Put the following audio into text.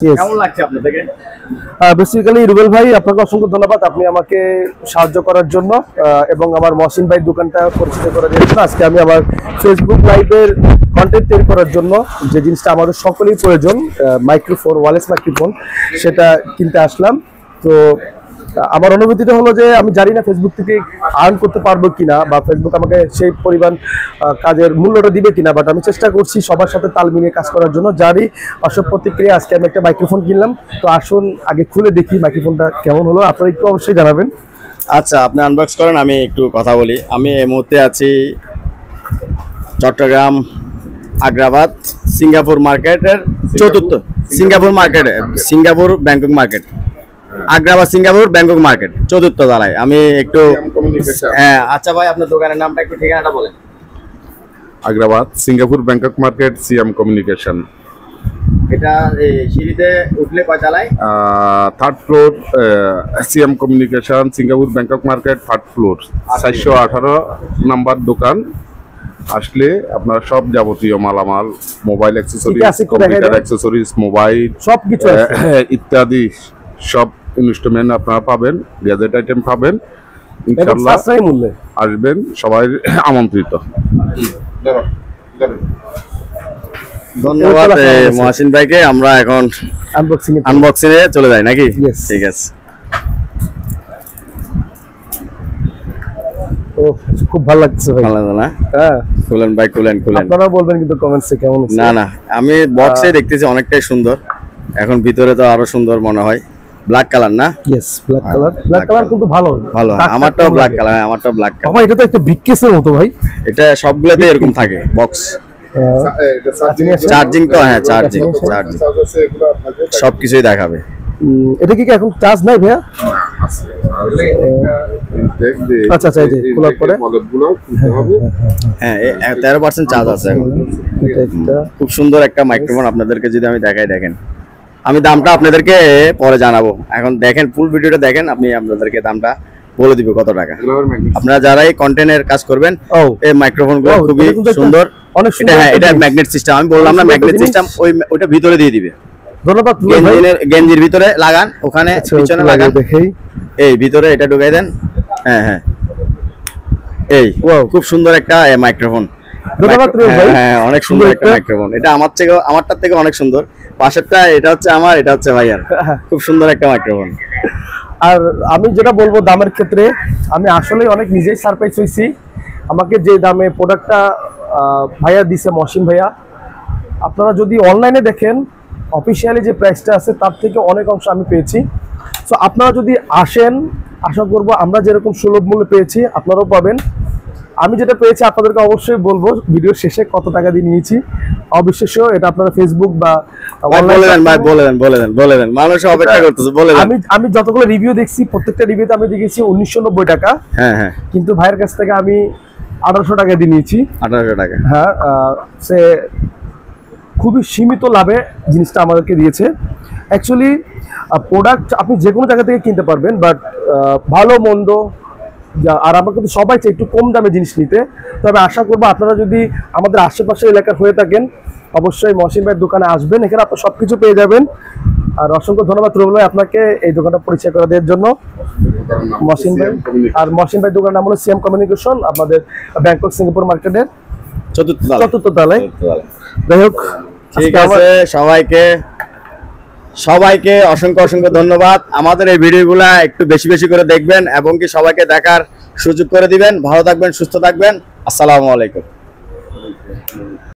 কেমন লাগছে আপনাদেরকে? বেসিক্যালি রুবেল ভাই, আপনাকে অসংখ্য ধন্যবাদ আপনি আমাকে সাহায্য করার জন্য এবং আমার মহসিন ভাই দোকানটা পরিচিত করে দেওয়ার জন্য। আজকে আমি আমার ফেসবুক লাইভের কন্টেন্ট তৈরি করার জন্য যে জিনিসটা আমাদের সকলেই প্রয়োজন, মাইক্রোফোন, ওয়্যারলেস মাইক্রোফোন, সেটা কিনতে আসলাম। তো আমার অনুভূতিটা হলো যে আমি জানি না ফেসবুক থেকে আর্ন করতে পারবো কিনা বা ফেসবুক আমাকে সেই পরিমাণ কাজের মূল্যটা দিবে কিনা, বাট আমি চেষ্টা করছি সবার সাথে তাল মিলিয়ে কাজ করার জন্য। যারই অসব প্রতিক্রিয়া, আজকে আমি একটা মাইক্রোফোন কিনলাম। তো আসুন আগে খুলে দেখি মাইক্রোফোনটা কেমন হলো, আপনারা একটু অবশ্যই জানাবেন। আচ্ছা, আপনি আনবক্স করেন, আমি একটু কথা বলি। আমি এই মুহূর্তে আছি চট্টগ্রাম আগ্রাবাদ সিঙ্গাপুর মার্কেটের চতুর্থ, Singapore Bangkok market, Agrabad Singapore Bangkok market চতুর্থ তলায়। আমি একটু আচ্ছা ভাই, আপনার দোকানের নামটা একটু ঠিকানাটা বলেন। Agrabad Singapore Bangkok market, CM communication. এটা সিঁড়িতে উঠলে কয় তলায়? Third floor, CM communication Singapore Bangkok market, third floor, 418 number দোকান। আসলে আপনার সব যাবতীয় মালামাল, mobile accessories, computer accessories, mobile সবকিছু ইত্যাদি সব ইনস্ট্রুমেন্ট আপনারা পাবেন, গ্যাজেট আইটেম পাবেন। ইনশাআল্লাহ আসবেন, সবাই আমন্ত্রিত। ধন্যবাদ মহসিন ভাইকে। আমরা এখন আনবক্সিং এ চলে যাই নাকি? ঠিক আছে। খুব ভালো লাগছে ভাই। ভালো না? হ্যাঁ, খুলেন ভাই, খুলেন। আপনারা বলবেন কিন্তু কমেন্টসে কেমন হচ্ছে। না আমি বক্সে দেখতেছি অনেকটাই সুন্দর। এখন ভিতরে তো আরো সুন্দর মনে হয়। ব্ল্যাক কালার না? यस, ব্ল্যাক কালার কিন্তু ভালো। আমারটাও ব্ল্যাক কালার, ভাই এটা তো একটা বিগকেসের মতো ভাই। এটা সবগুলোতে এরকম থাকে বক্স। চার্জিং তো, হ্যাঁ চার্জিং সবকিছুই দেখাবে। এটা কি এখন চার্জ নাই ভাইয়া? আচ্ছা, এই যে খোলার পরে হ্যাঁ 13% চার্জ আছে এখন। খুব সুন্দর একটা মাইক্রোফোন। আপনাদেরকে যদি আমি দেখাই, দেখেন, আমি দামটা আপনাদেরকে পরে জানাবো। এখন দেখেন, ফুল ভিডিওটা দেখেন, আমি আপনাদেরকে দামটা বলে দিব কত টাকা। আপনারা যারা এই কন্টেন্টের কাজ করবেন, এই মাইক্রোফোন গুলো খুবই সুন্দর, অনেক সুন্দর। হ্যাঁ, এটা ম্যাগনেট সিস্টেম, আমি বললাম না ম্যাগনেট সিস্টেম, ওইটা ভিতরে দিয়ে দিবে। ধন্যবাদ। গেঞ্জির ভিতরে লাগান, ওখানে পিছনে লাগান, এই ভিতরে এটা ঢুকাই দেন। হ্যাঁ, এই খুব সুন্দর একটা মাইক্রোফোন। হ্যাঁ, অনেক সুন্দর একটা মাইক্রোফোন। এটা আমারটার থেকে অনেক সুন্দর। পাশেরটা এটা হচ্ছে আমার, এটা হচ্ছে ভাইয়ার। খুব সুন্দর একটা মাইক্রোফোন। আর আমি যেটা বলবো দামের ক্ষেত্রে, আমি আসলে অনেক নিজেই সারপ্রাইজ হয়েছি। আমাকে যে দামে প্রোডাক্টটা ভাইয়া দিছে, মহসিন ভাইয়া, আপনারা যদি অনলাইনে দেখেন অফিসিয়ালি যে প্রাইসটা আছে তার থেকে অনেক অংশ আমি পেয়েছি। সো আপনারা যদি আসেন, আশা করবো আমরা যেরকম সুলভ মূল্যে পেয়েছি আপনারাও পাবেন। আমি যেটা পেয়েছি আপনাদেরকে অবশ্যই বলবো ভিডিও শেষে কত টাকা দিয়ে নিয়েছি। অবিশ্বাস্য, এটা আপনারা ফেসবুক বা বলে দেন, মানুষ অপেক্ষা করতেছে, বলে দেন। আমি যতগুলো রিভিউ দেখছি, প্রত্যেকটা রিভিউতে আমি দেখেছি 1990 টাকা। হ্যাঁ, কিন্তু ভাইয়ের কাছ থেকে আমি 1800 টাকা দিয়ে নিয়েছি। 1800 টাকা? হ্যাঁ, সে খুবই সীমিত লাভে জিনিসটা আমাদেরকে দিয়েছে। অ্যাকচুয়ালি প্রোডাক্ট আপনি যে কোনো জায়গা থেকে কিনতে পারবেন, বাট ভালো মন্দ, আর আমরা কিন্তু সবাই চাই একটু কম দামে জিনিস নিতে। তবে আশা করবো আপনারা যদি আমাদের আশেপাশের এলাকার হয়ে থাকেন, অবশ্যই মহসিন ভাইয়ের দোকানে আসবেন, এখানে আপনার সবকিছু পেয়ে যাবেন। আর অসংখ্য ধন্যবাদ রুবেল ভাই আপনাকে এই দোকানটা পরিচয় করে দেওয়ার জন্য। মহসিন ভাই দোকানের নাম হলো সিএম কমিউনিকেশন, আমাদের ব্যাংকক সিঙ্গাপুর মার্কেটের চতুর্থ তলায়। যাই হোক, ঠিক আছে, সবাইকে অসংখ্য ধন্যবাদ। আমাদের এই ভিডিওগুলা একটু বেশি করে দেখবেন এবং কি সবাইকে দেখার সুযোগ করে দিবেন। ভালো থাকবেন, সুস্থ থাকবেন। আসসালামু আলাইকুম।